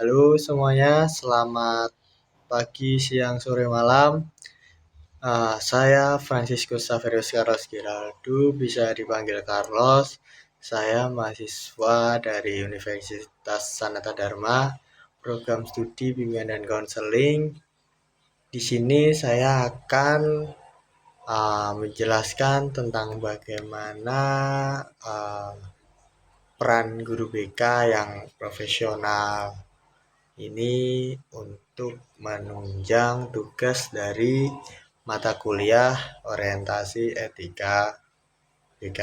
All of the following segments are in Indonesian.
Halo semuanya, selamat pagi, siang, sore, malam. Saya Franciscus Saverius Carlos Giraldo, bisa dipanggil Carlos. Saya mahasiswa dari Universitas Sanata Dharma, program studi bimbingan dan konseling. Di sini saya akan menjelaskan tentang bagaimana uh, peran guru BK yang profesional ini untuk menunjang tugas dari mata kuliah orientasi etika BK.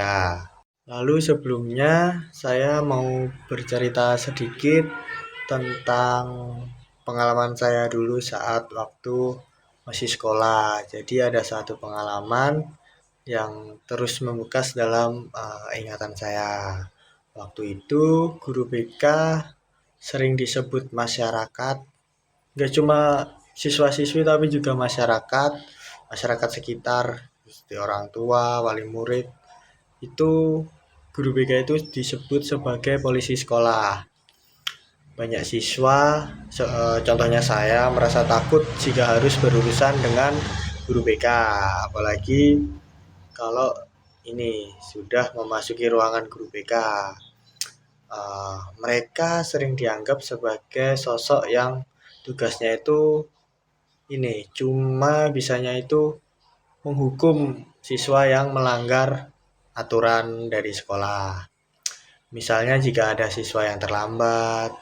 Lalu sebelumnya saya mau bercerita sedikit tentang pengalaman saya dulu saat waktu masih sekolah. Jadi ada satu pengalaman yang terus membekas dalam ingatan saya. Waktu itu guru BK sering disebut masyarakat, gak cuma siswa-siswi tapi juga masyarakat sekitar, seperti orang tua, wali murid. Itu guru BK itu disebut sebagai polisi sekolah. Banyak siswa, contohnya saya, merasa takut jika harus berurusan dengan guru BK, apalagi kalau ini sudah memasuki ruangan guru BK. Mereka sering dianggap sebagai sosok yang tugasnya itu ini cuma bisanya itu menghukum siswa yang melanggar aturan dari sekolah. Misalnya jika ada siswa yang terlambat,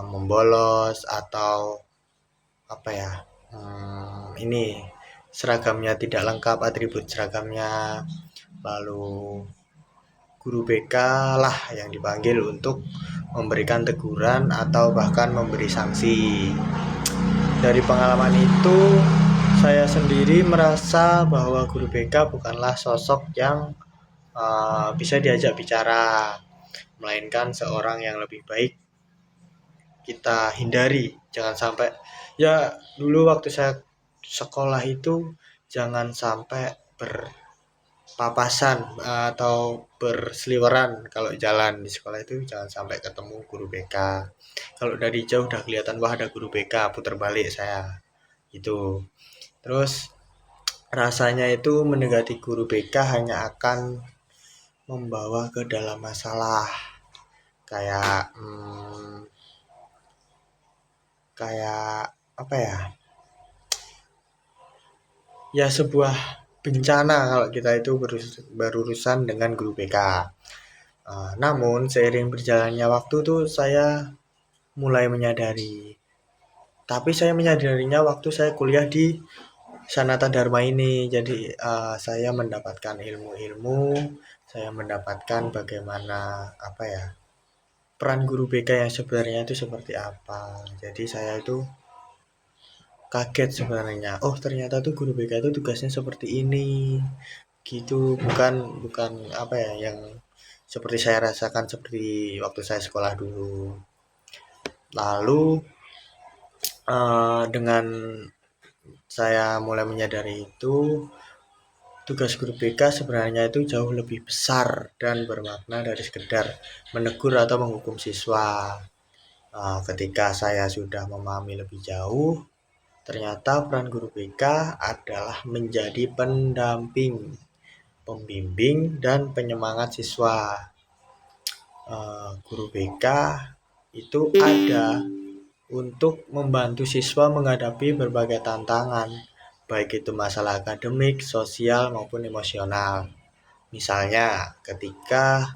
membolos atau apa ya, ini seragamnya tidak lengkap, atribut seragamnya, lalu guru BK lah yang dipanggil untuk memberikan teguran atau bahkan memberi sanksi. Dari pengalaman itu, saya sendiri merasa bahwa guru BK bukanlah sosok yang bisa diajak bicara, melainkan seorang yang lebih baik kita hindari. Jangan sampai, ya dulu waktu saya sekolah itu jangan sampai berpapasan atau berseliweran. Kalau jalan di sekolah itu jangan sampai ketemu guru BK. Kalau dari jauh udah kelihatan, wah ada guru BK, putar balik saya itu. Terus rasanya itu mendekati guru BK hanya akan membawa ke dalam masalah, kayak kayak apa ya, ya sebuah bencana kalau kita itu berurusan dengan guru BK. Namun seiring berjalannya waktu tuh saya mulai menyadari, tapi saya menyadarinya waktu saya kuliah di Sanata Dharma ini. Jadi saya mendapatkan ilmu-ilmu, saya mendapatkan bagaimana apa ya, peran guru BK yang sebenarnya itu seperti apa. Jadi saya itu kaget sebenarnya. Oh, ternyata tuh guru BK itu tugasnya seperti ini. Gitu, bukan bukan apa ya yang seperti saya rasakan seperti waktu saya sekolah dulu. Lalu dengan saya mulai menyadari itu, tugas guru BK sebenarnya itu jauh lebih besar dan bermakna dari sekedar menegur atau menghukum siswa. Ketika saya sudah memahami lebih jauh, ternyata peran guru BK adalah menjadi pendamping, pembimbing, dan penyemangat siswa. Guru BK itu ada untuk membantu siswa menghadapi berbagai tantangan, baik itu masalah akademik, sosial, maupun emosional. Misalnya ketika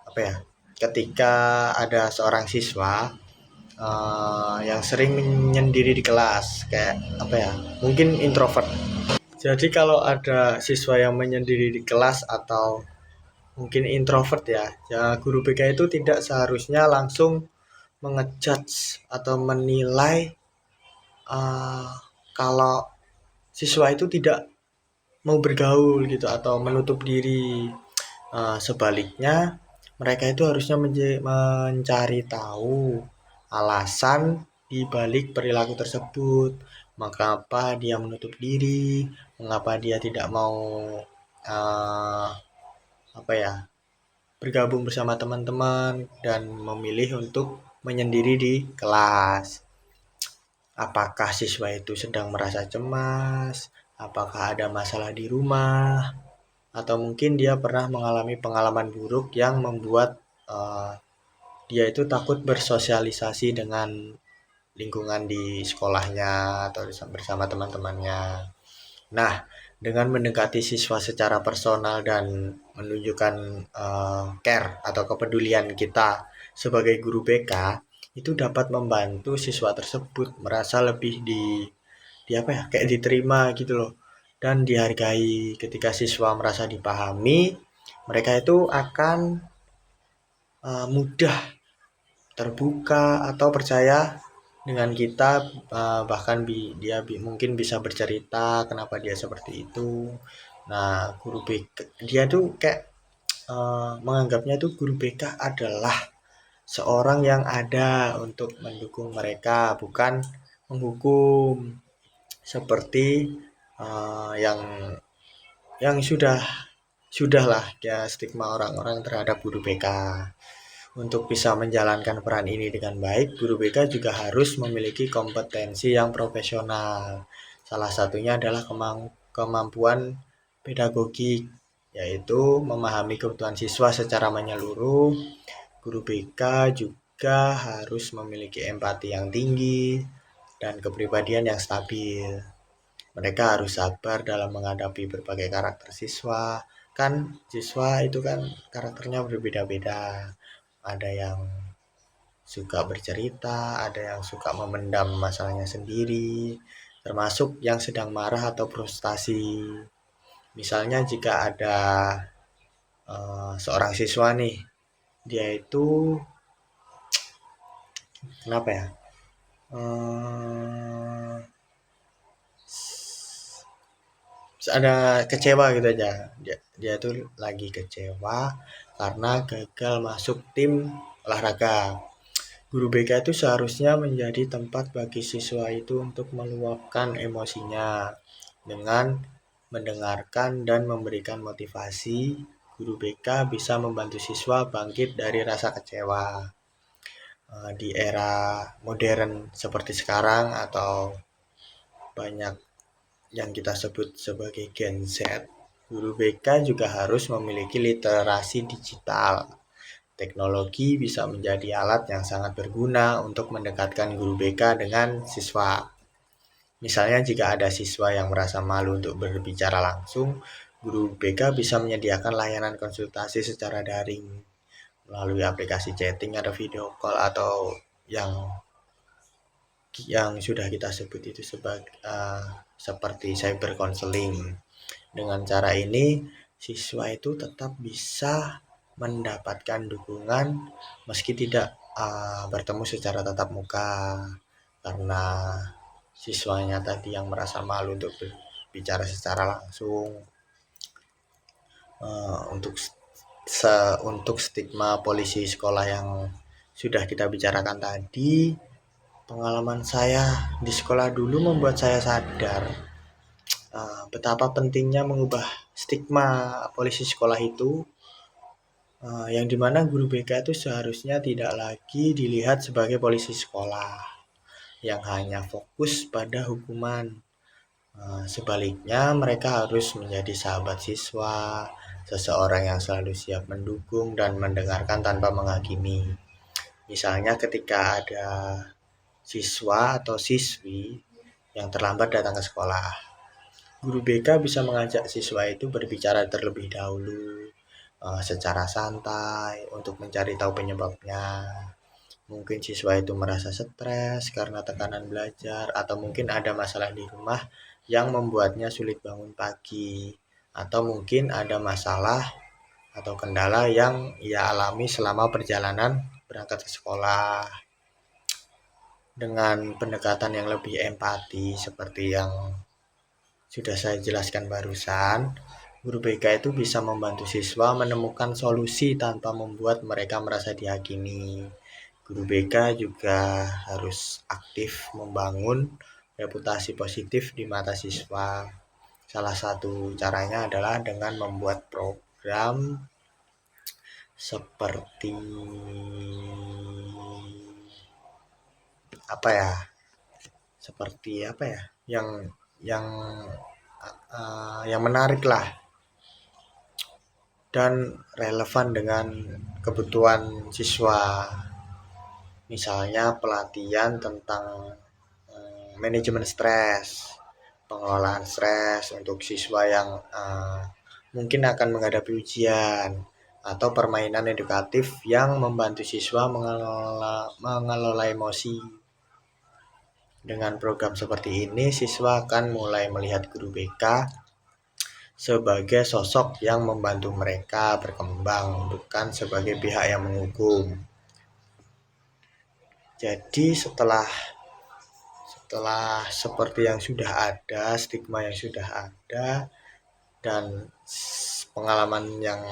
apa ya, ketika ada seorang siswa yang sering menyendiri di kelas, kayak apa ya, mungkin introvert. Jadi kalau ada siswa yang menyendiri di kelas atau mungkin introvert ya, ya guru BK itu tidak seharusnya langsung mengejudge atau menilai uh, kalau siswa itu tidak mau bergaul gitu atau menutup diri. Sebaliknya mereka itu harusnya mencari tahu alasan di balik perilaku tersebut. Mengapa dia menutup diri, mengapa dia tidak mau uh, apa ya, bergabung bersama teman-teman dan memilih untuk menyendiri di kelas. Apakah siswa itu sedang merasa cemas, apakah ada masalah di rumah, atau mungkin dia pernah mengalami pengalaman buruk yang membuat uh, dia itu takut bersosialisasi dengan lingkungan di sekolahnya atau bersama teman-temannya. Nah, dengan mendekati siswa secara personal dan menunjukkan care atau kepedulian kita sebagai guru BK, itu dapat membantu siswa tersebut merasa lebih di apa ya, kayak diterima gitu loh, dan dihargai. Ketika siswa merasa dipahami, mereka itu akan mudah terbuka atau percaya dengan kita, bahkan mungkin bisa bercerita kenapa dia seperti itu. Nah, guru BK dia tuh kayak menganggapnya tuh guru BK adalah seorang yang ada untuk mendukung mereka, bukan menghukum seperti yang sudahlah ya stigma orang-orang terhadap guru BK. Untuk bisa menjalankan peran ini dengan baik, guru BK juga harus memiliki kompetensi yang profesional. Salah satunya adalah kemampuan pedagogik, yaitu memahami kebutuhan siswa secara menyeluruh. Guru BK juga harus memiliki empati yang tinggi dan kepribadian yang stabil. Mereka harus sabar dalam menghadapi berbagai karakter siswa. Kan siswa itu kan karakternya berbeda-beda. Ada yang suka bercerita, ada yang suka memendam masalahnya sendiri, termasuk yang sedang marah atau frustasi. Misalnya jika ada seorang siswa nih, dia itu kenapa ya? Eh, ada kecewa gitu aja. Dia tuh lagi kecewa karena gagal masuk tim olahraga. Guru BK itu seharusnya menjadi tempat bagi siswa itu untuk meluapkan emosinya dengan mendengarkan dan memberikan motivasi. Guru BK bisa membantu siswa bangkit dari rasa kecewa. Di era modern seperti sekarang atau banyak yang kita sebut sebagai Gen Z, guru BK juga harus memiliki literasi digital. Teknologi bisa menjadi alat yang sangat berguna untuk mendekatkan guru BK dengan siswa. Misalnya jika ada siswa yang merasa malu untuk berbicara langsung, guru BK bisa menyediakan layanan konsultasi secara daring melalui aplikasi chatting atau video call atau yang sudah kita sebut itu seperti cyber counseling. Dengan cara ini, siswa itu tetap bisa mendapatkan dukungan meski tidak bertemu secara tatap muka, karena siswanya tadi yang merasa malu untuk berbicara secara langsung. Untuk stigma polisi sekolah yang sudah kita bicarakan tadi, pengalaman saya di sekolah dulu membuat saya sadar betapa pentingnya mengubah stigma polisi sekolah itu, yang dimana guru BK itu seharusnya tidak lagi dilihat sebagai polisi sekolah yang hanya fokus pada hukuman. Sebaliknya, mereka harus menjadi sahabat siswa, seseorang yang selalu siap mendukung dan mendengarkan tanpa menghakimi. Misalnya ketika ada siswa atau siswi yang terlambat datang ke sekolah, guru BK bisa mengajak siswa itu berbicara terlebih dahulu secara santai untuk mencari tahu penyebabnya. Mungkin siswa itu merasa stres karena tekanan belajar, atau mungkin ada masalah di rumah yang membuatnya sulit bangun pagi, atau mungkin ada masalah atau kendala yang ia alami selama perjalanan berangkat ke sekolah. Dengan pendekatan yang lebih empati seperti yang sudah saya jelaskan barusan, guru BK itu bisa membantu siswa menemukan solusi tanpa membuat mereka merasa dihakimi. Guru BK juga harus aktif membangun reputasi positif di mata siswa. Salah satu caranya adalah dengan membuat program seperti apa ya, seperti apa ya, yang yang menarik lah dan relevan dengan kebutuhan siswa. Misalnya pelatihan tentang manajemen stres, pengelolaan stres untuk siswa yang mungkin akan menghadapi ujian, atau permainan edukatif yang membantu siswa mengelola emosi. Dengan program seperti ini, siswa akan mulai melihat guru BK sebagai sosok yang membantu mereka berkembang, bukan sebagai pihak yang menghukum. Jadi setelah seperti yang sudah ada, stigma yang sudah ada, dan pengalaman yang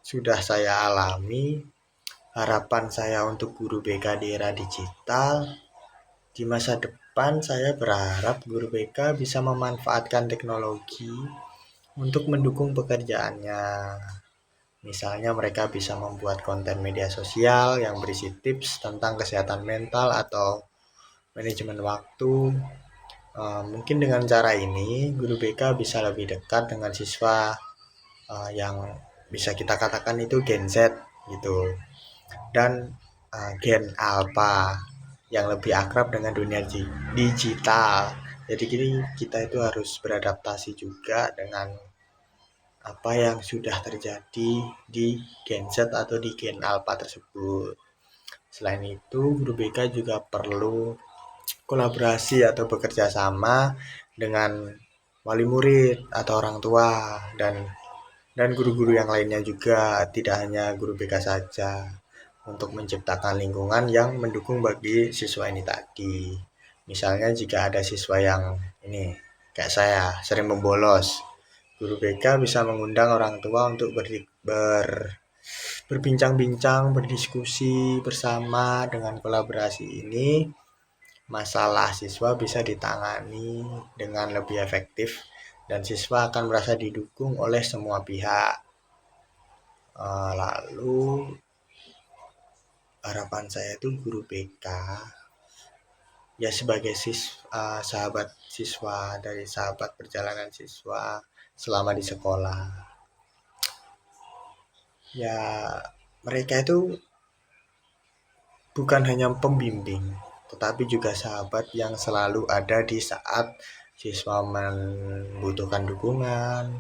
sudah saya alami, harapan saya untuk guru BK di era digital, di masa depan saya berharap guru BK bisa memanfaatkan teknologi untuk mendukung pekerjaannya. Misalnya mereka bisa membuat konten media sosial yang berisi tips tentang kesehatan mental atau manajemen waktu. Mungkin dengan cara ini guru BK bisa lebih dekat dengan siswa yang bisa kita katakan itu Gen Z gitu, dan Gen Alpha yang lebih akrab dengan dunia digital. Jadi gini, kita itu harus beradaptasi juga dengan apa yang sudah terjadi di Gen Z atau di Gen Alpha tersebut. Selain itu, guru BK juga perlu kolaborasi atau bekerja sama dengan wali murid atau orang tua dan guru-guru yang lainnya juga, tidak hanya guru BK saja, untuk menciptakan lingkungan yang mendukung bagi siswa ini tadi. Misalnya jika ada siswa yang ini kayak saya sering membolos, guru BK bisa mengundang orang tua untuk berbincang-bincang, berdiskusi bersama. Dengan kolaborasi ini, masalah siswa bisa ditangani dengan lebih efektif dan siswa akan merasa didukung oleh semua pihak. Lalu harapan saya itu guru BK ya sebagai sahabat siswa, dari sahabat perjalanan siswa selama di sekolah. Ya, mereka itu bukan hanya pembimbing, tetapi juga sahabat yang selalu ada di saat siswa membutuhkan dukungan.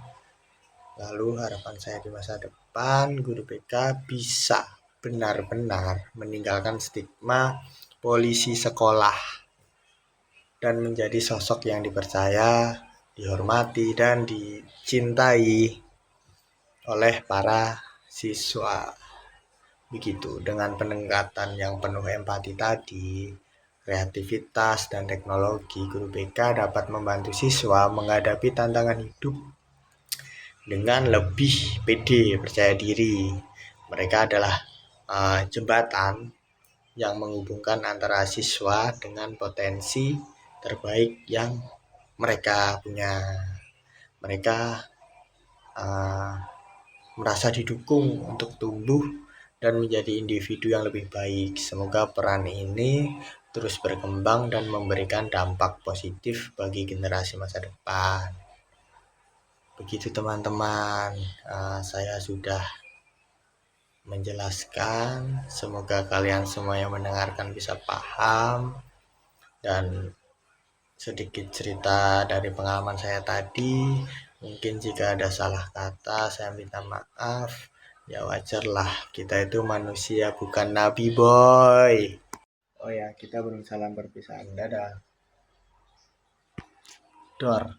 Lalu harapan saya di masa depan, guru BK bisa benar-benar meninggalkan stigma polisi sekolah dan menjadi sosok yang dipercaya, dihormati, dan dicintai oleh para siswa. Begitu, dengan pendekatan yang penuh empati tadi, kreativitas, dan teknologi, guru BK dapat membantu siswa menghadapi tantangan hidup dengan lebih pede, percaya diri. Mereka adalah jembatan yang menghubungkan antara siswa dengan potensi terbaik yang mereka punya. Mereka merasa didukung untuk tumbuh dan menjadi individu yang lebih baik. Semoga peran ini terus berkembang dan memberikan dampak positif bagi generasi masa depan. Begitu teman-teman, saya sudah menjelaskan. Semoga kalian semua yang mendengarkan bisa paham, dan sedikit cerita dari pengalaman saya tadi. Mungkin jika ada salah kata, saya minta maaf. Ya wajar lah, kita itu manusia bukan nabi boy. Oh ya, kita belum salam perpisahan. Dadah. Dor.